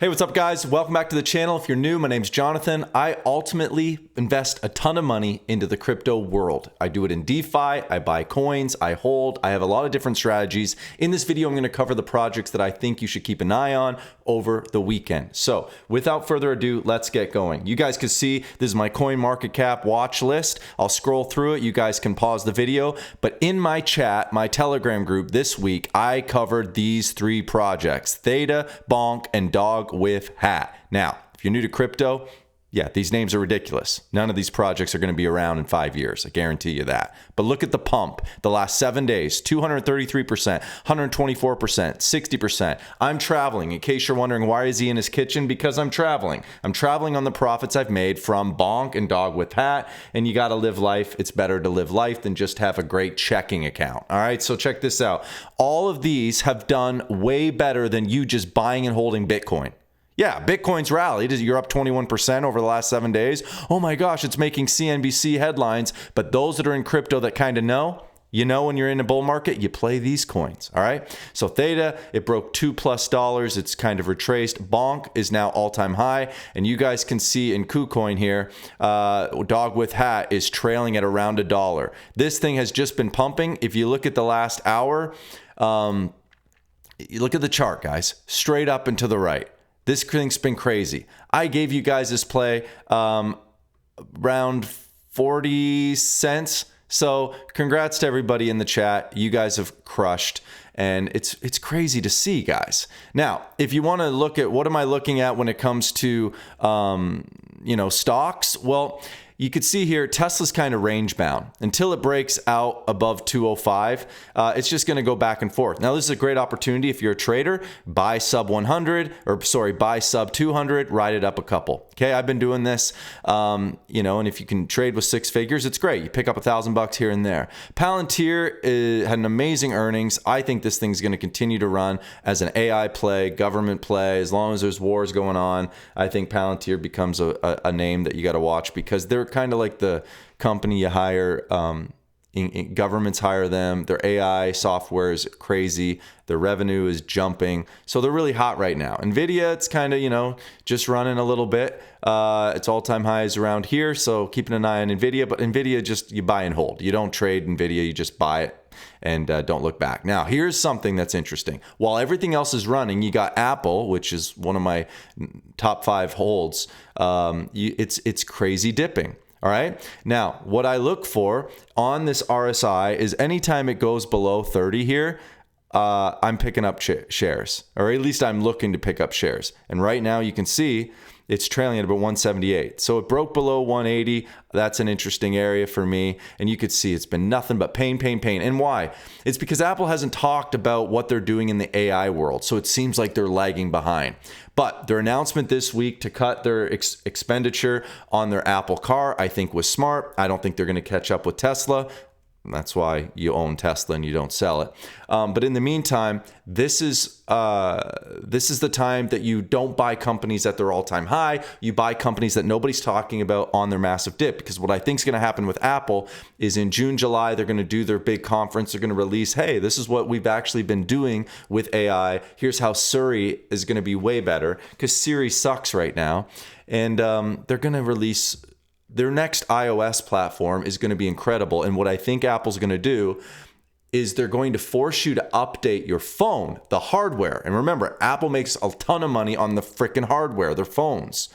Hey, what's up guys? Welcome back to the channel. If you're new, my name's Jonathan. I ultimately invest a ton of money into the crypto world. I do it in DeFi, I buy coins, I hold, I have a lot of different strategies. In this video, I'm gonna cover the projects that I think you should keep an eye on over the weekend. So without further ado, let's get going. You guys can see this is my coin market cap watch list. I'll scroll through it. You guys can pause the video, but in my chat, my Telegram group this week, I covered these three projects: THETA, BONK, and WIF. Now, if you're new to crypto, yeah, these names are ridiculous. None of these projects are going to be around in 5 years. I guarantee you that. But look at the pump. The last 7 days, 233%, 124%, 60%. I'm traveling. In case you're wondering, why is he in his kitchen? Because I'm traveling. I'm traveling on the profits I've made from BONK and WIF. And you got to live life. It's better to live life than just have a great checking account. All right, so check this out. All of these have done way better than you just buying and holding Bitcoin. Yeah, Bitcoin's rallied. You're up 21% over the last 7 days. Oh my gosh, it's making CNBC headlines. But those that are in crypto that kind of know, you know, when you're in a bull market, you play these coins. All right. So THETA, it broke $2+. It's kind of retraced. BONK is now all-time high. And you guys can see in KuCoin here, WIF is trailing at around $1. This thing has just been pumping. If you look at the last hour, you look at the chart, guys, straight up and to the right. This thing's been crazy. I gave you guys this play around 40 cents. So congrats to everybody in the chat. You guys have crushed. And it's crazy to see, guys. Now, if you want to look at what am I looking at when it comes to, stocks? Well, you could see here, Tesla's kind of range bound. Until it breaks out above 205, it's just going to go back and forth. Now, this is a great opportunity if you're a trader. Buy sub 100, buy sub 200, ride it up a couple. Okay, I've been doing this, and if you can trade with six figures, it's great. You pick up $1,000 here and there. Palantir had an amazing earnings. I think this thing's going to continue to run as an AI play, government play. As long as there's wars going on, I think Palantir becomes a name that you got to watch, because they're kind of like the company you hire. Governments hire them. Their AI software is crazy. Their revenue is jumping. So they're really hot right now. NVIDIA, it's kind of, just running a little bit. Its all-time high is around here. So keeping an eye on NVIDIA. But NVIDIA, just you buy and hold. You don't trade NVIDIA. You just buy it and don't look back. Now, here's something that's interesting. While everything else is running, you got Apple, which is one of my top 5 holds. It's crazy dipping. All right. Now, what I look for on this RSI is anytime it goes below 30 here, I'm picking up shares, or at least I'm looking to pick up shares. And right now you can see it's trailing at about 178. So it broke below 180. That's an interesting area for me. And you could see it's been nothing but pain, pain, pain. And why? It's because Apple hasn't talked about what they're doing in the AI world. So it seems like they're lagging behind. But their announcement this week to cut their expenditure on their Apple car, I think was smart. I don't think they're going to catch up with Tesla. That's why you own Tesla and you don't sell it. But in the meantime, this is the time that you don't buy companies at their all-time high. You buy companies that nobody's talking about on their massive dip. Because what I think is going to happen with Apple is in June, July, they're going to do their big conference. They're going to release, hey, this is what we've actually been doing with AI. Here's how Siri is going to be way better, because Siri sucks right now. And they're going to release their next iOS platform is going to be incredible. And what I think Apple's going to do is they're going to force you to update your phone, the hardware. And remember, Apple makes a ton of money on the freaking hardware, their phones.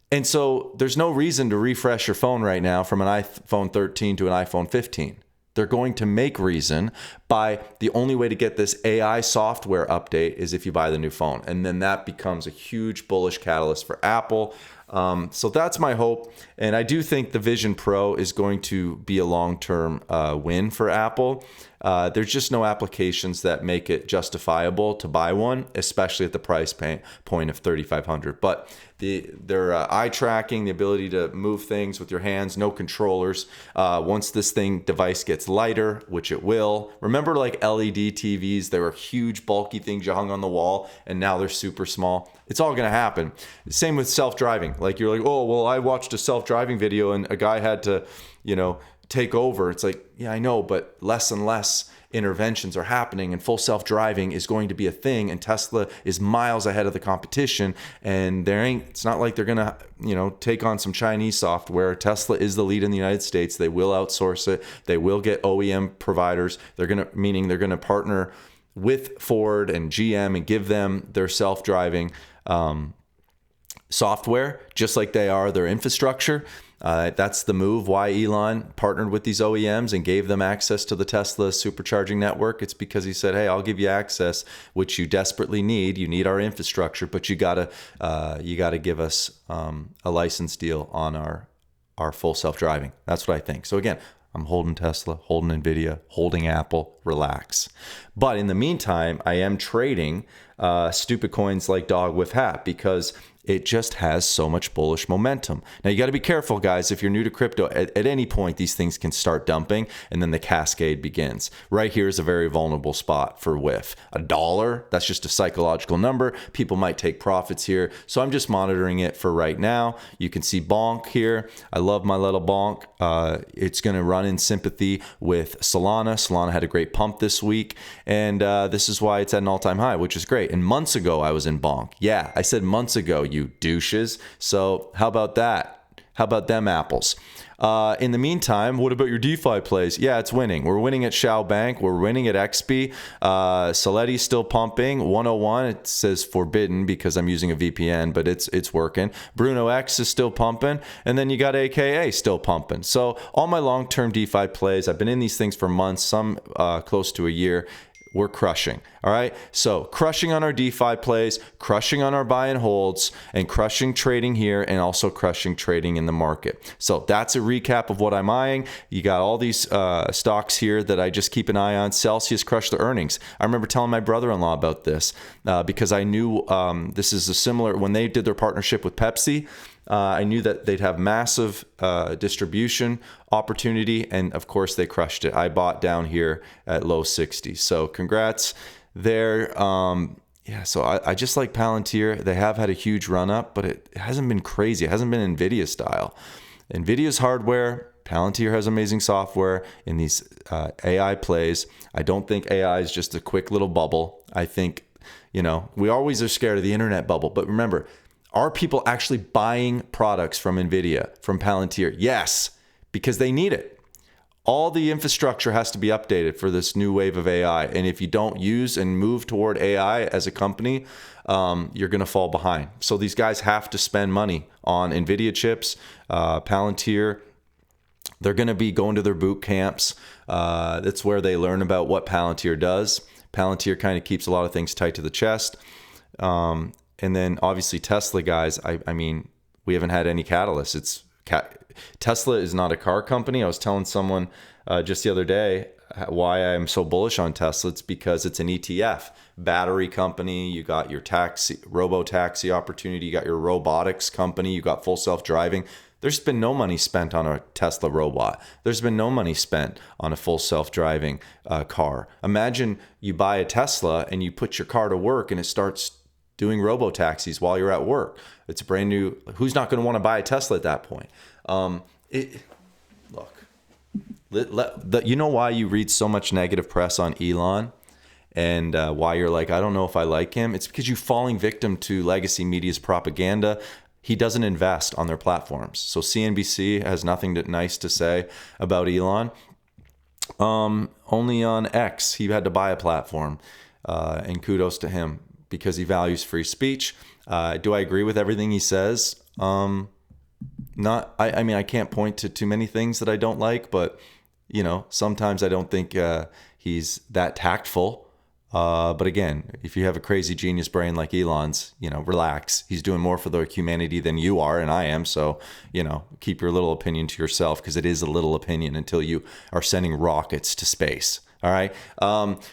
And so there's no reason to refresh your phone right now from an iPhone 13 to an iPhone 15. They're going to make reason by the only way to get this AI software update is if you buy the new phone. And then that becomes a huge bullish catalyst for Apple. So that's my hope. And I do think the Vision Pro is going to be a long-term win for Apple. There's just no applications that make it justifiable to buy one, especially at the price point of $3,500. But their eye tracking, the ability to move things with your hands, no controllers. Once this device gets lighter, which it will. Remember, like LED TVs, they were huge, bulky things you hung on the wall, and now they're super small. It's all going to happen. Same with self-driving. Like you're like, oh, well, I watched a self-driving video and a guy had to, take over. It's like, yeah, I know, but less and less. interventions are happening and full self-driving is going to be a thing, and Tesla is miles ahead of the competition, and it's not like they're going to, take on some Chinese software. Tesla is the lead in the United States. They will outsource it. They will get OEM providers. Meaning they're going to partner with Ford and GM and give them their self-driving software, just like they are their infrastructure. That's the move. Why Elon partnered with these OEMs and gave them access to the Tesla supercharging network. It's because he said, hey, I'll give you access, which you desperately need. You need our infrastructure, but you gotta give us a license deal on our full self-driving. That's what I think. So again, I'm holding Tesla, holding Nvidia, holding Apple. Relax. But in the meantime, I am trading stupid coins like Dog with Hat because it just has so much bullish momentum. Now, you got to be careful, guys. If you're new to crypto, at any point, these things can start dumping, and then the cascade begins. Right here is a very vulnerable spot for WIF. $1, that's just a psychological number. People might take profits here. So I'm just monitoring it for right now. You can see BONK here. I love my little BONK. It's going to run in sympathy with Solana. Solana had a great pump this week, and this is why it's at an all-time high, which is great. And months ago, I was in BONK. Yeah, I said months ago, you douches. So how about that? How about them apples? In the meantime, what about your DeFi plays? Yeah, it's winning. We're winning at Shao Bank. We're winning at XP. Soleti's still pumping. 101, it says forbidden because I'm using a VPN, but it's working. Bruno X is still pumping. And then you got AKA still pumping. So all my long-term DeFi plays, I've been in these things for months, some close to a year. We're crushing. All right. So crushing on our DeFi plays, crushing on our buy and holds, and crushing trading here, and also crushing trading in the market. So that's a recap of what I'm eyeing. You got all these stocks here that I just keep an eye on. Celsius crushed the earnings. I remember telling my brother-in-law about this because I knew this is a similar, when they did their partnership with Pepsi, I knew that they'd have massive distribution opportunity, and of course they crushed it. I bought down here at low 60s. So congrats there. Yeah, so I just like Palantir. They have had a huge run up, but it hasn't been crazy. It hasn't been NVIDIA style. NVIDIA's hardware, Palantir has amazing software in these AI plays. I don't think AI is just a quick little bubble. I think, we always are scared of the internet bubble, but remember, are people actually buying products from NVIDIA, from Palantir? Yes, because they need it. All the infrastructure has to be updated for this new wave of AI. And if you don't use and move toward AI as a company, you're going to fall behind. So these guys have to spend money on NVIDIA chips, Palantir. They're going to be going to their boot camps. That's where they learn about what Palantir does. Palantir kind of keeps a lot of things tight to the chest. And then obviously Tesla, guys, I mean, we haven't had any catalysts. Tesla is not a car company. I was telling someone just the other day why I'm so bullish on Tesla. It's because it's an ETF, battery company. You got your robo-taxi opportunity. You got your robotics company. You got full self-driving. There's been no money spent on a Tesla robot. There's been no money spent on a full self-driving car. Imagine you buy a Tesla and you put your car to work and it starts doing robo-taxis while you're at work. It's a brand new, who's not going to want to buy a Tesla at that point? You know why you read so much negative press on Elon and why you're like, I don't know if I like him? It's because you're falling victim to legacy media's propaganda. He doesn't invest on their platforms. So CNBC has nothing nice to say about Elon. Only on X, he had to buy a platform, and kudos to him, because he values free speech. Do I agree with everything he says? I mean, I can't point to too many things that I don't like, but, sometimes I don't think he's that tactful. But again, if you have a crazy genius brain like Elon's, relax. He's doing more for the humanity than you are and I am. So, keep your little opinion to yourself, because it is a little opinion until you are sending rockets to space. All right.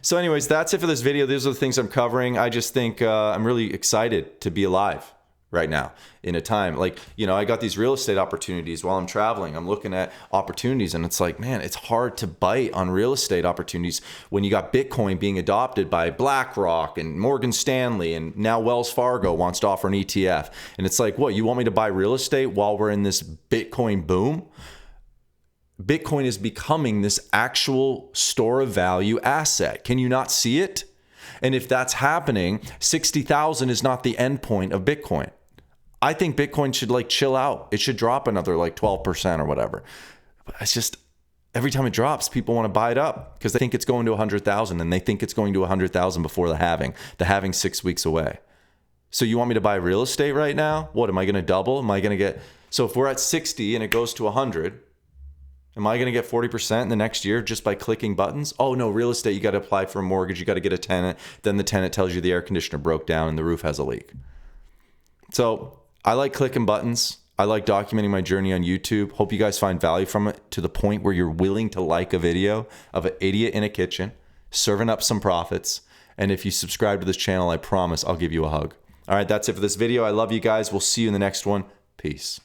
So anyways, that's it for this video. These are the things I'm covering. I just think I'm really excited to be alive right now in a time like, I got these real estate opportunities while I'm traveling. I'm looking at opportunities and it's like, man, it's hard to bite on real estate opportunities when you got Bitcoin being adopted by BlackRock and Morgan Stanley, and now Wells Fargo wants to offer an ETF. And it's like, what, you want me to buy real estate while we're in this Bitcoin boom? Bitcoin is becoming this actual store of value asset. Can you not see it? And if that's happening, 60,000 is not the end point of Bitcoin. I think Bitcoin should like chill out. It should drop another like 12% or whatever. But it's just every time it drops, people want to buy it up because they think it's going to 100,000 and they think it's going to 100,000 before the halving. The halving's 6 weeks away. So you want me to buy real estate right now? What, am I going to double? Am I going to get, so if we're at 60 and it goes to 100, am I going to get 40% in the next year just by clicking buttons? Oh no, real estate, you got to apply for a mortgage, you got to get a tenant. Then the tenant tells you the air conditioner broke down and the roof has a leak. So I like clicking buttons. I like documenting my journey on YouTube. Hope you guys find value from it to the point where you're willing to like a video of an idiot in a kitchen serving up some profits. And if you subscribe to this channel, I promise I'll give you a hug. All right, that's it for this video. I love you guys. We'll see you in the next one. Peace.